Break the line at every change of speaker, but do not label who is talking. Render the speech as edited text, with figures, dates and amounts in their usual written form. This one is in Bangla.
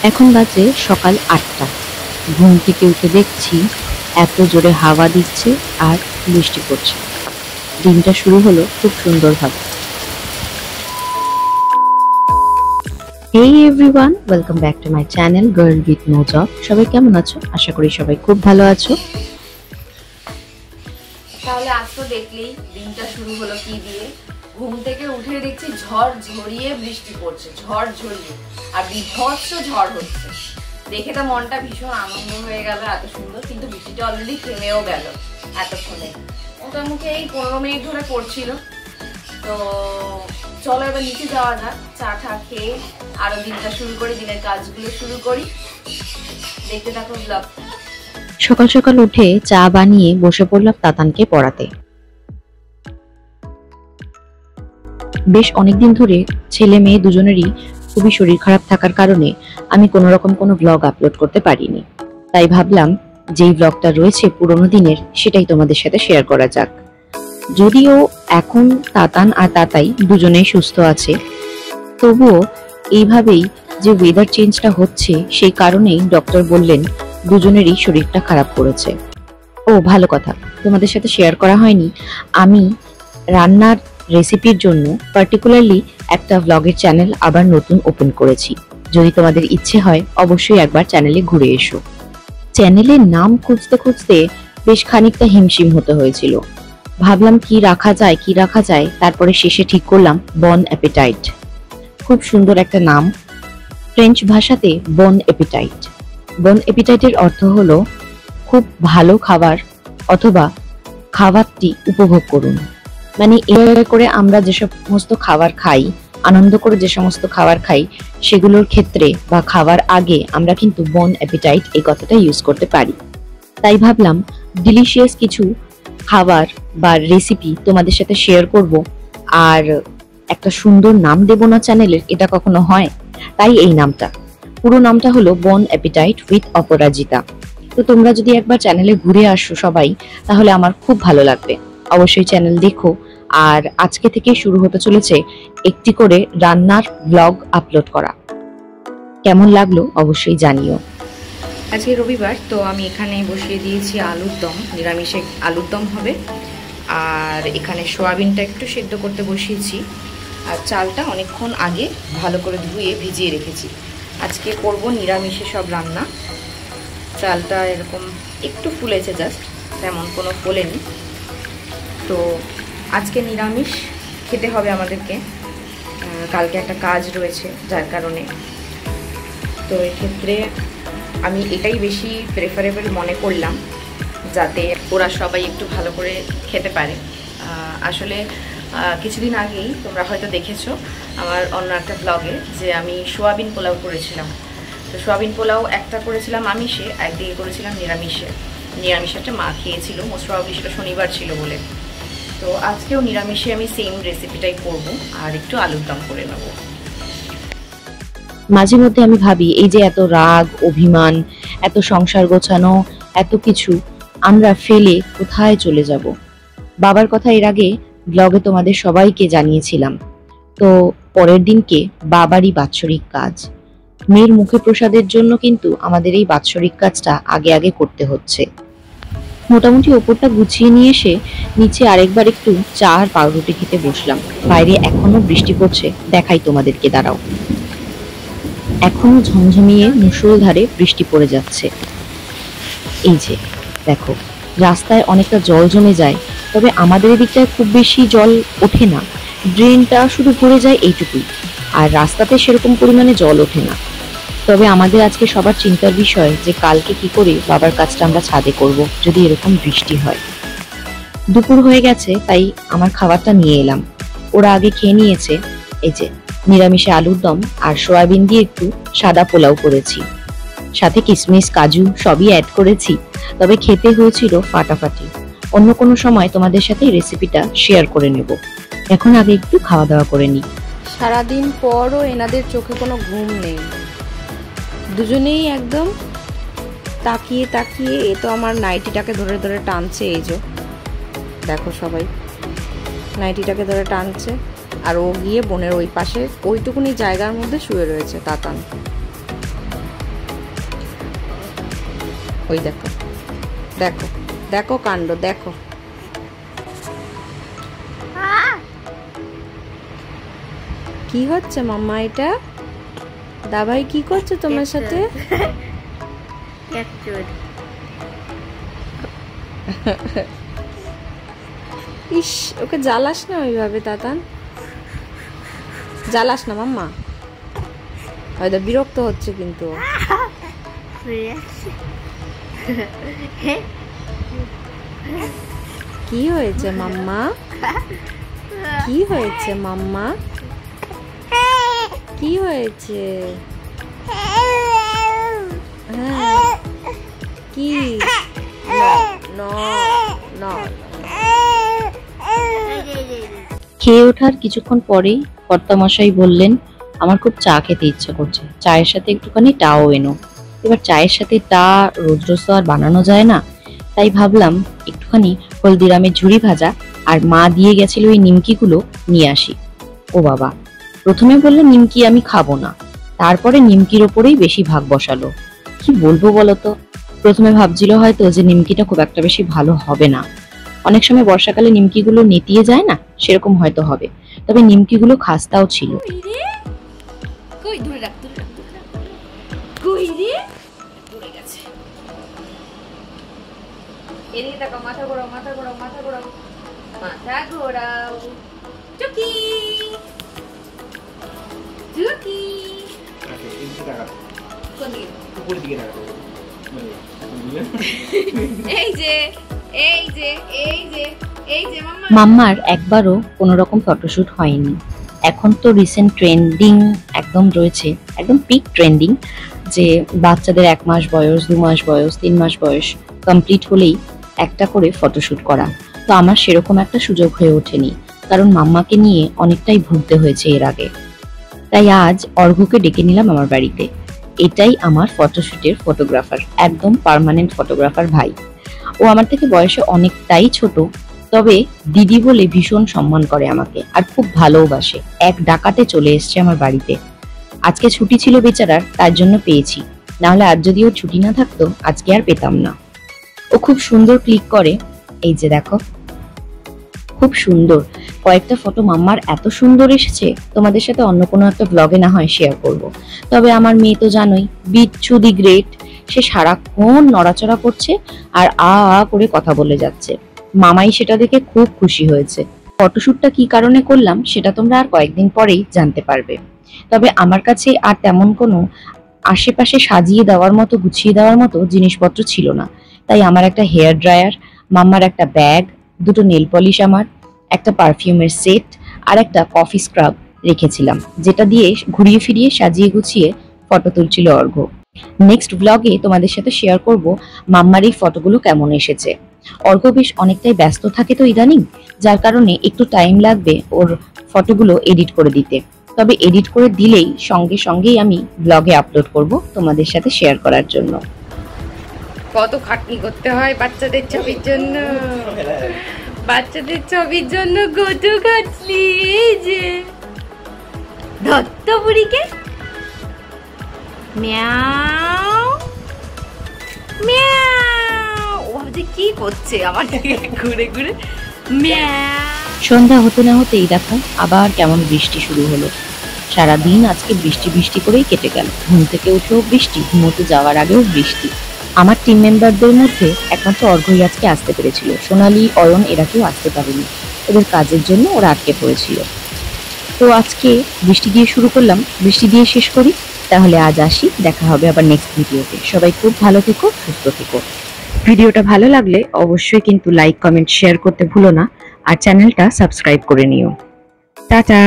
এখন বাজে সকাল ৮টা। ঘুম থেকে উঠে দেখছি এত জোরে হাওয়া দিচ্ছে আর বৃষ্টি পড়ছে। দিনটা শুরু হলো খুব সুন্দরভাবে। Hey everyone, welcome back to my channel girl with no job. সবাই কেমন আছো? আশা করি সবাই খুব ভালো আছো।
তাহলে আজ তো দেখলেই দিনটা শুরু হলো কি দিয়ে। ঘুম থেকে উঠে দেখছি ঝড় ঝরিয়ে বৃষ্টি পড়ছে, ঝড় ঝরিয়ে, আর বিভৎস ঝড় হচ্ছে। দেখে তো মনটা ভীষণ আনন্দ হয়ে গেল, এত সুন্দর। কিন্তু বৃষ্টিটা অলরেডি থেমেও গেল এতক্ষণে, মোটামুটি এই 15 মিনিট ধরে পড়ছিল। তো চলো এবার নিচে যাওয়া যাক, চা টা খেয়ে আরো দিনটা শুরু করি, দিনের কাজগুলো শুরু করি। দেখতে থাকো ব্লগ।
সকাল সকাল উঠে চা বানিয়ে বসে পড়লাম তাতানকে পড়াতে। বেশ অনেকদিন ধরে ছেলে মেয়ে দুজনেরই খুবই শরীর খারাপ থাকার কারণে আমি কোনো রকম কোনো ব্লগ আপলোড করতে পারিনি। তাই ভাবলাম যেই ব্লগটা রয়েছে পুরোনো দিনের সেটাই তোমাদের সাথে শেয়ার করা যাক। যদিও এখন তাতান আর তাতাই দুজনেই সুস্থ আছে, তবুও এইভাবেই যে ওয়েদার চেঞ্জটা হচ্ছে সেই কারণেই ডক্টর বললেন দুজনেরই শরীরটা খারাপ করেছে। ও ভালো কথা, তোমাদের সাথে শেয়ার করা হয়নি, আমি রান্নার রেসিপির জন্য পার্টিকুলারলি একটা ব্লগের চ্যানেল আবার নতুন ওপেন করেছি। যদি তোমাদের ইচ্ছে হয় অবশ্যই একবার চ্যানেলে ঘুরে এসো। চ্যানেলের নাম খুঁজতে খুঁজতে বেশ খানিকটা হিমশিম হতে হয়েছিল। ভাবলাম কি রাখা যায়, তারপরে শেষে ঠিক করলাম বন অ্যাপেটাইট। খুব সুন্দর একটা নাম, ফ্রেঞ্চ ভাষাতে বন অ্যাপেটাইট। বন অ্যাপেটাইটের অর্থ হলো খুব ভালো খাবার অথবা খাবারটি উপভোগ করুন। মানে এভাবে করে আমরা যে সমস্ত খাবার খাই, আনন্দ করে যে সমস্ত খাবার খাই, সেগুলোর ক্ষেত্রে বা খাবার আগে আমরা কিন্তু বন অ্যাপেটাইট এই কথাটা ইউজ করতে পারি। তাই ভাবলাম ডিলিশিয়াস কিছু খাবার বা রেসিপি তোমাদের সাথে শেয়ার করব, আর একটা সুন্দর নাম দেব না চ্যানেলের, এটা কখনো হয়? তাই এই নামটা, পুরো নামটা হলো বন অ্যাপেটাইট উইথ অপরাজিতা। তো তোমরা যদি একবার চ্যানেলে ঘুরে আসো সবাই, তাহলে আমার খুব ভালো লাগবে। অবশ্যই চ্যানেল দেখো। আর আজকে থেকে শুরু হতে চলেছে একটি করে রান্নার ব্লগ আপলোড করা। কেমন লাগলো অবশ্যই জানিও।
আজকে রবিবার, তো আমি এখানে বসিয়ে দিয়েছি আলুর দম, নিরামিষে আলুর দম হবে। আর এখানে সোয়াবিনটা একটু সেদ্ধ করতে বসিয়েছি, আর চালটা অনেকক্ষণ আগে ভালো করে ধুয়ে ভিজিয়ে রেখেছি। আজকে করব নিরামিষে সব রান্না। চালটা এরকম একটু ফুলেছে, জাস্ট, তেমন কোনো ফোলেনি। তো আজকে নিরামিষ খেতে হবে আমাদেরকে, কালকে একটা কাজ রয়েছে যার কারণে। তো এক্ষেত্রে আমি এটাই বেশি প্রেফারেবল মনে করলাম, যাতে ওরা সবাই একটু ভালো করে খেতে পারে। আসলে কিছুদিন আগেই তোমরা হয়তো দেখেছো আমার অন্য একটা ব্লগে যে আমি সোয়াবিন পোলাও করেছিলাম। তো সোয়াবিন পোলাও একটা করেছিলাম আমিষে, একদিকে করেছিলাম নিরামিষে। নিরামিষেরটা মা খেয়েছিল, মোস্ট প্রবাবলি সেটা শনিবার ছিল বলে। তো আজকেও নিরামিষে আমি সেম রেসিপিটাই করব, আর একটু আলুর দম করে নেব।
মাঝে মধ্যে আমি ভাবি এই যে এত রাগ অভিমান, এত সংসার গোছানো, এত কিছু আমরা ফেলে কোথায় চলে যাব। বাবার কথা এর আগে ব্লগে তোমাদের সবাইকে জানিয়েছিলাম। তো পরের দিনকে বাবারই বাৎসরিক কাজ, মেয়ের মুখে প্রসাদের জন্য কিন্তু আমাদের এই বাৎসরিক কাজটা আগে আগে করতে হচ্ছে। মোটামুটি ওপরটা গুছিয়ে নিয়ে এসে নিচে আরেকবার একটু চা আর পাউরুটি খেতে বসলাম। বাইরে এখনো বৃষ্টি পড়ছে, দেখাই তোমাদেরকে, দাঁড়াও। এখনো ঝমঝমিয়ে মুষলধারে বৃষ্টি পড়ে যাচ্ছে। এই যে দেখো, রাস্তায় অনেকটা জল জমে যায়, তবে আমাদের এদিকটায় খুব বেশি জল ওঠে না, ড্রেনটা শুধু ভরে যায় এইটুকুই, আর রাস্তাতে সেরকম পরিমাণে জল ওঠে না। তবে আমাদের আজকে সবার চিন্তার বিষয় যে কালকে কি করে বাবার কাজটা আমরা ছাদে করব যদি এরকম বৃষ্টি হয়। দুপুর হয়ে গেছে, তাই আমার খাবারটা নিয়ে এলাম। ওরা আগে খেয়ে নিয়েছে। এই যে নিরামিষে আলুর দম আর সোয়াবিন দিয়ে একটু সাদা পোলাও করেছি, সাথে কিশমিশ কাজু সবই অ্যাড করেছি। তবে খেতে হয়েছিল ফাটাফাটি। অন্য কোনো সময় তোমাদের সাথে এই রেসিপিটা শেয়ার করে নেব। এখন আগে একটু খাওয়া দাওয়া করে নিই।
সারাদিন পরও এনাদের চোখে কোনো ঘুম নেই, দুজনেই একদম তাকিয়ে তাকিয়ে। এ তো আমার নাইটিটাকে ধরে ধরে টানছে, এই যে দেখো সবাই নাইটিটাকে ধরে টানছে। আর ও গিয়ে বোনের ওই পাশে ওইটুকুনি জায়গার মধ্যে শুয়ে রয়েছে তাতান। ওই দেখো দেখো দেখো কাণ্ড দেখো। কি হচ্ছে মাম্মা এটা? দাবাই কি করছে তোমার সাথে? ইস, ওকে জ্বালাস না ওইভাবে তাতান, জ্বালাস না মাম্মা, হয়তো বিরক্ত হচ্ছে কিন্তু। কি হয়েছে মাম্মা? কি হয়েছে মাম্মা? কি হয়েছে? কি?
খেয়ে ওঠার কিছুক্ষণ পরেই কর্তামশাই বললেন, আমার খুব চা খেতে ইচ্ছা করছে, চায়ের সাথে একটুখানি টাও এনো। এবার চায়ের সাথে টা রোজ রোজ তো আর বানানো যায় না, তাই ভাবলাম একটুখানি হলদিরামের ঝুড়ি ভাজা আর মা দিয়ে গেছিল ওই নিমকিগুলো নিয়ে আসি। ও বাবা, প্রথমে বললো নিমকি আমি খাবো না, তারপরে নিমকির ওপরেই বেশি ভাগ বসালো। কি বলবো বলতো, প্রথমে ভাবছিল হয়তো যে নিমকিটা খুব একটা বেশি ভালো হবে না, অনেক সময় বর্ষাকালে নিমকিগুলো নেতিয়ে যায় না, সেরকম হয়তো হবে, তবে নিমকিগুলো খাস্তাও ছিল।
মাথা ঘোরাও, মাথা ঘোরাও, মাথা ঘোরাও, মাথা ঘোরাও। টুকি টুকি, এই যে এই যে এই যে এই যে
মাম্মার একবারও কোনো রকম ফটোশুট হয়নি। এখন তো রিসেন্ট ট্রেন্ডিং একদম রয়েছে, একদম পিক ট্রেন্ডিং, যে বাচ্চাদের 1 মাস বয়স, 2 মাস বয়স, 3 মাস বয়স কমপ্লিট হলেই একটা করে ফটোশুট করা। তো আমার সেরকম একটা সুযোগ হয়ে ওঠেনি, কারণ মাম্মাকে নিয়ে অনেকটাই ভুগতে হয়েছে এর আগে। তাই আজ অর্ঘ্যকে ডেকে নিলাম আমার বাড়িতে। এটাই আমার ফটোশুটের ফটোগ্রাফার, একদম পার্মানেন্ট ফটোগ্রাফার ভাই। ও আমার থেকে বয়সে অনেকটাই ছোট, তবে দিদি বলে ভীষণ সম্মান করে আমাকে আর খুব ভালোবাসে। এক ডাকাতে চলে এসছে আমার বাড়িতে। আজকে ছুটি ছিল বেচারার, তার জন্য পেয়েছি, নাহলে আজ যদি ওর ছুটি না থাকতো আজকে আর পেতাম না। ও খুব সুন্দর ক্লিক করে, এই যে দেখো, খুব সুন্দর। কয়েকটা ফটো মাম্মার এত সুন্দর এসেছে, তোমাদের সাথে অন্য কোনো একটা ব্লগে না হয় শেয়ার করব। তবে আমার মেয়ে তো জানোই, বিচ্ছু দি গ্রেট, সে সারাক্ষণ নড়াচড়া করছে আর আ আ করে কথা বলে যাচ্ছে। মামাই সেটা দেখে খুব খুশি হয়েছে। ফটোশুটটা কি কারণে করলাম সেটা তোমরা আর কয়েকদিন পরেই জানতে পারবে। তবে আমার কাছে আর তেমন কোনো আশেপাশে সাজিয়ে দেওয়ার মতো, গুছিয়ে দেওয়ার মতো জিনিসপত্র ছিল না, তাই আমার একটা হেয়ার ড্রায়ার, মাম্মার একটা ব্যাগ, 2টো নেল পলিশ, আমার একটা পারফিউমের সেট আর একটা কফি স্ক্রাব রেখেছিলাম, যেটা দিয়ে ঘুরিয়ে ফিরিয়ে সাজিয়ে গুছিয়ে ফটো তুলছিল অর্ঘ্য। নেক্সট ব্লগে তোমাদের সাথে শেয়ার করব মাম্মার এই ফটোগুলো কেমন এসেছে। অর্ঘ্য বেশ অনেকটাই ব্যস্ত থাকে তো ইদানিং, যার কারণে একটু টাইম লাগবে ওর ফটোগুলো এডিট করে দিতে। তবে এডিট করে দিলেই সঙ্গে সঙ্গেই আমি ব্লগে আপলোড করব তোমাদের সাথে শেয়ার করার জন্য।
কত খাটনি করতে হয় বাচ্চাদের ছবির জন্য, বাচ্চাদের ছবির জন্য কত খাটনি। এই যে দত্ত বুড়িকে মিয়াও মিয়াও, ও ভাবছে কি করছে আমার দিকে ঘুরে ঘুরে মিয়াও।
সন্ধ্যা হতে না হতেই দেখো আবার কেমন বৃষ্টি শুরু হলো। সারাদিন আজকে বৃষ্টি বৃষ্টি করেই কেটে গেল। ঘুম থেকে উঠেও বৃষ্টি, ঘুমোতে যাওয়ার আগেও বৃষ্টি। আমার টিম মেম্বারদের মধ্যে একমাত্র অর্ঘ্যই আজকে আসতে পেরেছিল, সোনালি, অয়ন এরা কেউ আসতে পারেনি, ওদের কাজের জন্য ওরা আটকে পড়েছিল। তো আজকে বৃষ্টি দিয়ে শুরু করলাম, বৃষ্টি দিয়ে শেষ করি। তাহলে আজ আসি, দেখা হবে আবার নেক্সট ভিডিওতে। সবাই খুব ভালো থেকো, সুস্থ থেকো। ভিডিওটা ভালো লাগলে অবশ্যই কিন্তু লাইক, কমেন্ট, শেয়ার করতে ভুলো না, আর চ্যানেলটা সাবস্ক্রাইব করে নিও। টাটা।